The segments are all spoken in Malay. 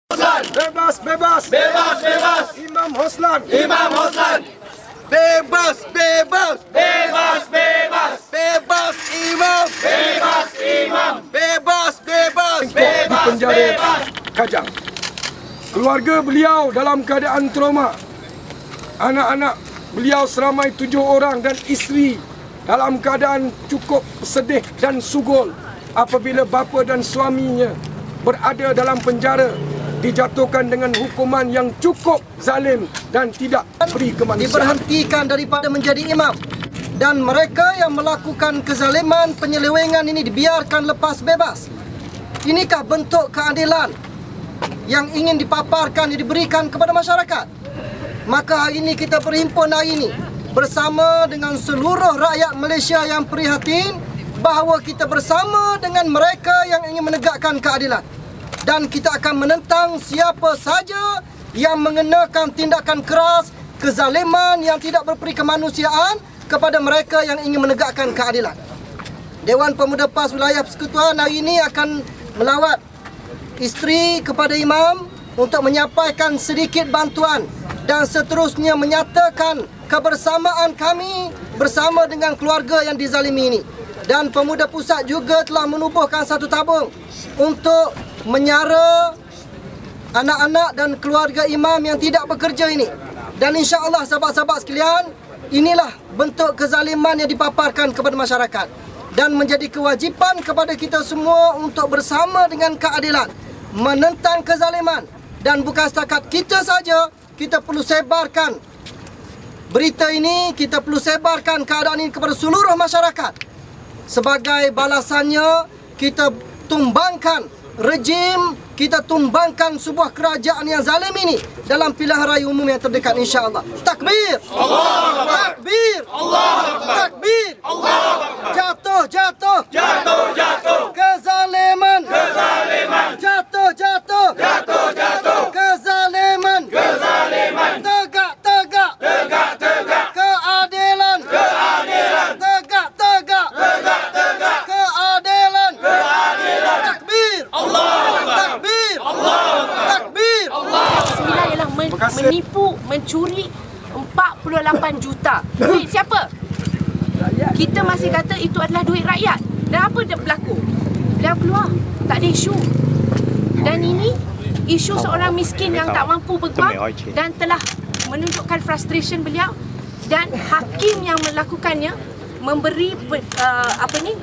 Hoslan. Bebas, bebas. Bebas, bebas. Imam Hoslan. Imam Hoslan. Bebas, bebas. Bebas, bebas. Bebas Imam. Bebas Imam. Bebas, bebas. Di Bebas, penjara bebas. Kajang. Keluarga beliau dalam keadaan trauma. Anak-anak beliau seramai 7 orang dan isteri dalam keadaan cukup sedih dan sugul apabila bapa dan suaminya berada dalam penjara, dijatuhkan dengan hukuman yang cukup zalim dan tidak beri kemanusiaan. Diberhentikan daripada menjadi imam, dan mereka yang melakukan kezaliman penyelewengan ini dibiarkan lepas bebas. Inikah bentuk keadilan yang ingin dipaparkan, yang diberikan kepada masyarakat? Maka hari ini kita berhimpun hari ini bersama dengan seluruh rakyat Malaysia yang prihatin bahawa kita bersama dengan mereka yang ingin menegakkan keadilan, dan kita akan menentang siapa saja yang mengenakan tindakan keras, kezaliman yang tidak berperi kemanusiaan kepada mereka yang ingin menegakkan keadilan. Dewan Pemuda PAS Wilayah Persekutuan hari ini akan melawat isteri kepada imam untuk menyampaikan sedikit bantuan dan seterusnya menyatakan kebersamaan kami bersama dengan keluarga yang dizalimi ini. Dan Pemuda Pusat juga telah menubuhkan satu tabung untuk menyara anak-anak dan keluarga imam yang tidak bekerja ini. Dan insya-Allah sahabat-sahabat sekalian, inilah bentuk kezaliman yang dipaparkan kepada masyarakat, dan menjadi kewajipan kepada kita semua untuk bersama dengan keadilan menentang kezaliman. Dan bukan setakat kita saja, kita perlu sebarkan berita ini, kita perlu sebarkan keadaan ini kepada seluruh masyarakat. Sebagai balasannya, kita tumbangkan rejim, kita tumbangkan sebuah kerajaan yang zalim ini dalam pilihan raya umum yang terdekat, insya-Allah. Takbir! Allahu Akbar. Takbir! Allahu Akbar. Takbir! Allahu Akbar. Jatuh, jatuh! Jatuh, jatuh. Kezaliman! Kezaliman. Jatuh, jatuh! Jatuh, jatuh. Kezaliman! Kezaliman. Tegak, tegak! Tegak, tegak. Keadilan! Keadilan. Tegak, tegak! Tegak, tegak. Keadilan! Keadilan. Takbir! Allahu Akbar. Takbir! Allahu Akbar. Takbir! Sembilan ialah menipu, mencuri 48 juta. Duit siapa? Kita masih kata itu adalah duit rakyat. Dan apa dia berlaku? Beliau keluar, tak ada isu. Dan ini isu seorang miskin yang tak mampu berguam dan telah menunjukkan frustration beliau, dan hakim yang melakukannya memberi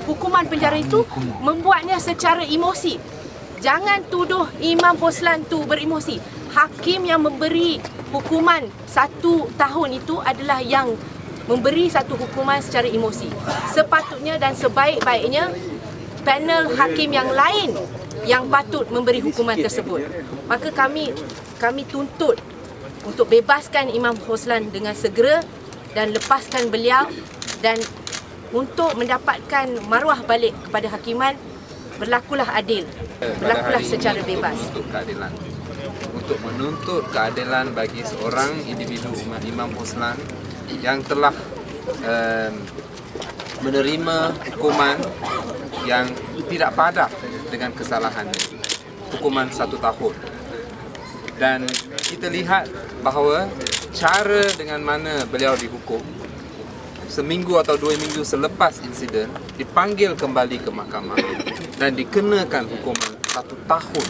hukuman penjara itu membuatnya secara emosi. Jangan tuduh Imam Hoslan tu beremosi. Hakim yang memberi hukuman 1 tahun itu adalah yang memberi satu hukuman secara emosi. Sepatutnya dan sebaik-baiknya panel hakim yang lain yang patut memberi hukuman tersebut. Maka kami tuntut untuk bebaskan Imam Hoslan dengan segera dan lepaskan beliau, dan untuk mendapatkan maruah balik kepada hakiman, berlakulah adil, berlakulah secara bebas. Untuk menuntut keadilan bagi seorang individu Imam Hoslan yang telah menerima hukuman yang tidak padah dengan kesalahannya, hukuman 1 tahun. Dan kita lihat bahawa cara dengan mana beliau dihukum, seminggu atau 2 minggu selepas insiden dipanggil kembali ke mahkamah dan dikenakan hukuman 1 tahun.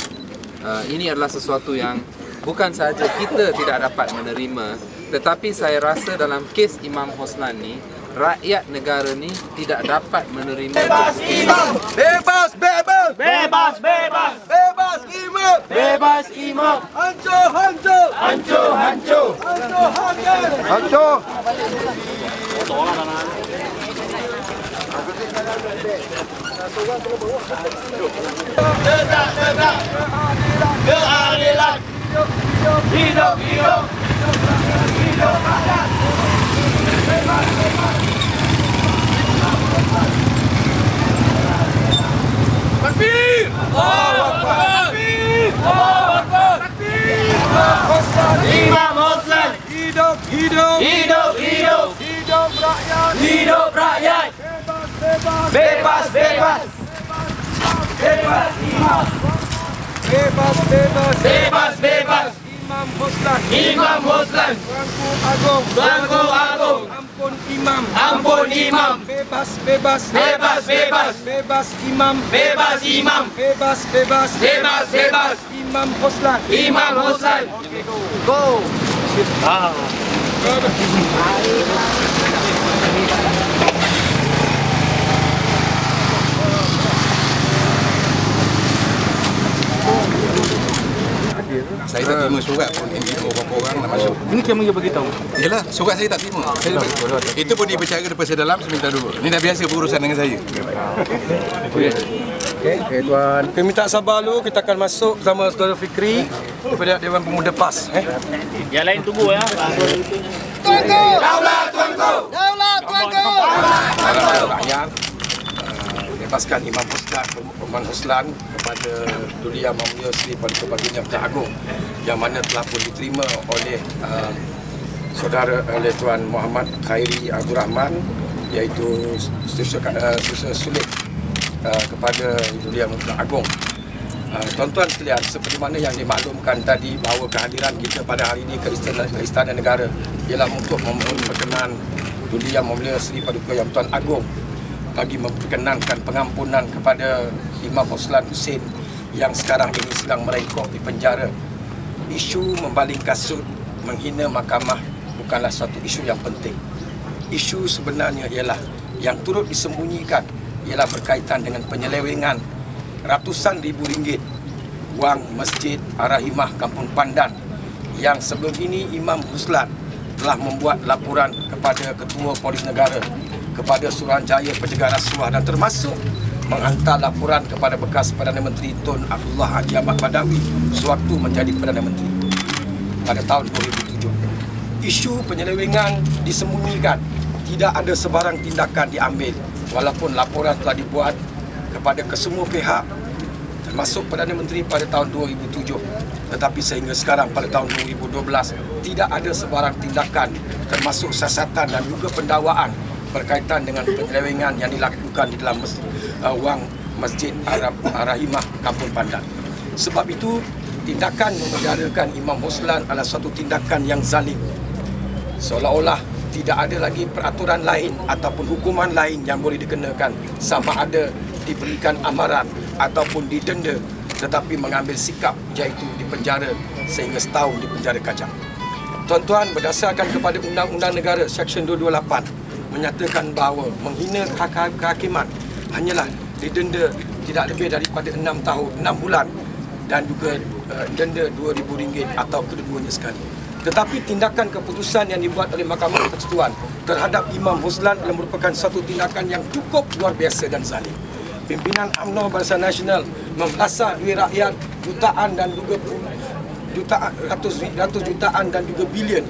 Ini adalah sesuatu yang bukan sahaja kita tidak dapat menerima, tetapi saya rasa dalam kes Imam Hoslan ni, rakyat negara ni tidak dapat menerima. Bebas imam. Bebas, bebas. Bebas, bebas. Bebas Imam. Bebas imam. Hancur, hancur. Hancur, hancur. Hancur, hancur. Hancur. Tegak, tegak. Keadilan. Hidup, hidup. Hidup rakyat. Bebas, bebas. Takbir! Allahu Akbar! Takbir! Allahu Akbar! Takbir! Imam Hoslan. Hidup, hidup, Hidup, hidup. hidup rakyat. Hidup rakyat. Bebas, bebas. Bebas, bebas. Bebas imam. Bebas, bebas. Bebas, bebas. Imam Hoslan. Imam Hoslan. Tuanku Agong. Tuanku Agong. Ampun Imam. Ampun Imam. Bebas, bebas. Bebas, bebas. Bebas Imam. Bebas Imam. Bebas, bebas. Bebas, bebas. Imam Hoslan. Imam Hoslan. Go. Saya tak terima surat pun NGO berapa orang nak masuk. Ini siapa yang beritahu? Yelah, surat saya tak terima. Itu pun dipercaya daripada saya dalam, saya minta dulu. Ini dah biasa berurusan dengan saya. Okey tuan. Kita minta sabar dulu, kita akan masuk bersama Saudara Fikri daripada Dewan Pemuda PAS. Yang lain tunggu ya. Tuanku! Daulat tuanku. Daulat tuanku! Rakyat bebaskan Imam Hoslan kepada Duli Yang Mulia Seri Paduka Baginda Tuan Agong yang mana telah pun diterima oleh saudara oleh Tuan Muhammad Khairi Abdul Rahman, iaitu Setiausaha Sulit kepada Duli Yang Tuan Agong. Tuan-tuan sekalian, seperti mana yang dimaklumkan tadi bahawa kehadiran kita pada hari ini ke Istana Negara ialah untuk memohon perkenan Duli Yang Mulia Seri Paduka Yang Tuan Agong bagi memperkenankan pengampunan kepada Imam Hoslan Hussein yang sekarang ini sedang merengkok di penjara. Isu membaling kasut, menghina mahkamah bukanlah suatu isu yang penting. Isu sebenarnya ialah yang turut disembunyikan ialah berkaitan dengan penyelewengan ratusan ribu ringgit wang Masjid Ar-Rahimah Kampung Pandan yang sebelum ini Imam Hoslan telah membuat laporan kepada Ketua Polis Negara, kepada Suruhanjaya Pencegah Rasuah dan termasuk menghantar laporan kepada bekas Perdana Menteri Tun Abdullah Haji Ahmad Badawi sewaktu menjadi Perdana Menteri pada tahun 2007. Isu penyelewengan disembunyikan, tidak ada sebarang tindakan diambil walaupun laporan telah dibuat kepada kesemua pihak termasuk Perdana Menteri pada tahun 2007, tetapi sehingga sekarang pada tahun 2012 tidak ada sebarang tindakan termasuk siasatan dan juga pendakwaan berkaitan dengan penyelewengan yang dilakukan di dalam wang Masjid Ar-Rahimah Kampung Pandan. Sebab itu, tindakan memenjarakan Imam Hoslan adalah suatu tindakan yang zalim. Seolah-olah tidak ada lagi peraturan lain ataupun hukuman lain yang boleh dikenakan, sama ada diberikan amaran ataupun didenda, tetapi mengambil sikap iaitu dipenjara sehingga setahun di penjara kajang. Tuan-tuan, berdasarkan kepada Undang-Undang Negara Seksyen 228 menyatakan bahawa menghina kehakiman hanyalah didenda tidak lebih daripada 6 tahun, 6 bulan dan juga denda RM2,000 atau kedua-duanya sekali. Tetapi tindakan keputusan yang dibuat oleh Mahkamah Persekutuan terhadap Imam Hoslan adalah merupakan satu tindakan yang cukup luar biasa dan zalim. Pimpinan UMNO Barisan Nasional membelasah duit rakyat jutaan dan juga ratus jutaan dan juga bilion,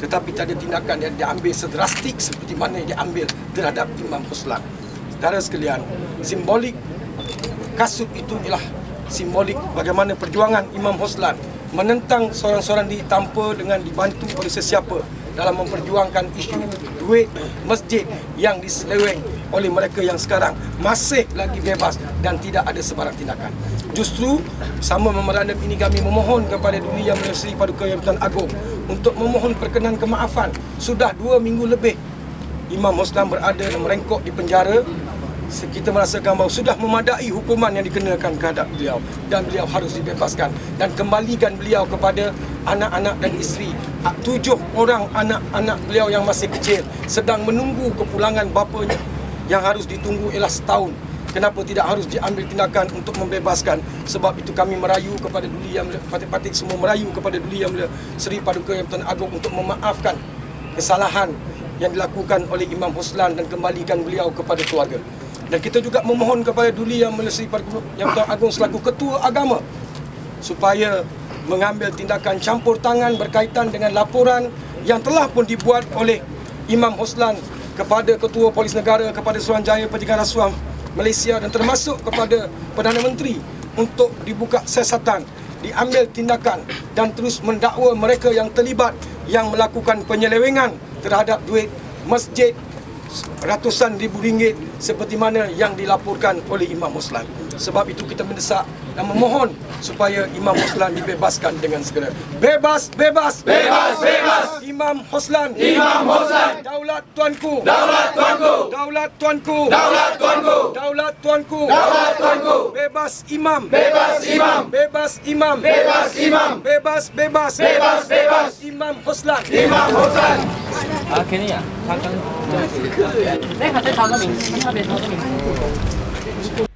tetapi tak ada tindakan yang diambil sedrastik seperti mana yang diambil terhadap Imam Hoslan. Saudara sekalian, simbolik kasut itu ialah simbolik bagaimana perjuangan Imam Hoslan menentang seorang-seorang tanpa dengan dibantu oleh sesiapa dalam memperjuangkan isu duit masjid yang diseleweng oleh mereka yang sekarang masih lagi bebas dan tidak ada sebarang tindakan. Justru sama memorandum ini kami memohon kepada Duli Yang Mulia Seri Paduka Yang Tuan Agong untuk memohon perkenan kemaafan. Sudah 2 minggu lebih Imam Hoslan berada dan merengkok di penjara. Kita merasakan bahawa sudah memadai hukuman yang dikenakan terhadap beliau dan beliau harus dibebaskan dan kembalikan beliau kepada anak-anak dan isteri. 7 orang anak-anak beliau yang masih kecil sedang menunggu kepulangan bapanya yang harus ditunggu ialah setahun. Kenapa tidak harus diambil tindakan untuk membebaskan? Sebab itu kami merayu kepada Duli Yang Mulia, patik-patik semua merayu kepada Duli Yang Mulia Seri Paduka Yang Tuan Agong untuk memaafkan kesalahan yang dilakukan oleh Imam Hoslan dan kembalikan beliau kepada keluarga. Dan kita juga memohon kepada Duli Yang Mulia Seri Paduka Yang Tuan Agong selaku Ketua Agama supaya mengambil tindakan campur tangan berkaitan dengan laporan yang telah pun dibuat oleh Imam Hoslan kepada Ketua Polis Negara, kepada Suruhanjaya Pencegah Rasuah Malaysia dan termasuk kepada Perdana Menteri untuk dibuka siasatan, diambil tindakan dan terus mendakwa mereka yang terlibat yang melakukan penyelewengan terhadap duit masjid ratusan ribu ringgit seperti mana yang dilaporkan oleh Imam Hoslan. Sebab itu kita mendesak dan memohon supaya Imam Hoslan dibebaskan dengan segera. Bebas, bebas, Bebas, bebas. Imam Hoslan. Imam Hoslan. Daulat tuanku. Daulat tuanku. Daulat tuanku. Daulat tuanku. Daulat tuanku. Daulat tuanku. Bebas imam. Bebas imam. Bebas imam. Bebas imam. Bebas, bebas. Bebas, bebas. Imam Hoslan. Imam Hoslan. 肯尼亚，他刚，那还在他的名，他那边他的名。